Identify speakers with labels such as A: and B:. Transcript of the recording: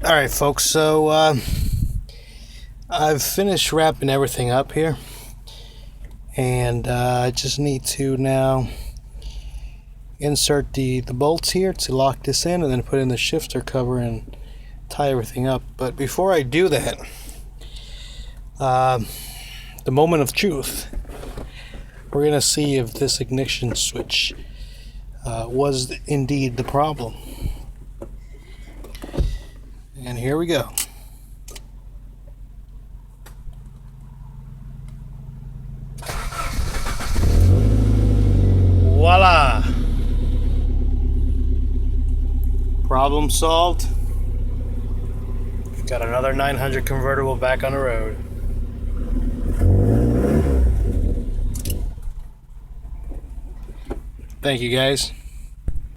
A: Alright folks, so I've finished wrapping everything up here, and I just need to now insert the bolts here to lock this in, and then put in the shifter cover and tie everything up. But before I do that, the moment of truth, we're gonna see if this ignition switch was indeed the problem. And here we go. Voila! Problem solved. We've got another 900 convertible back on the road. Thank you guys.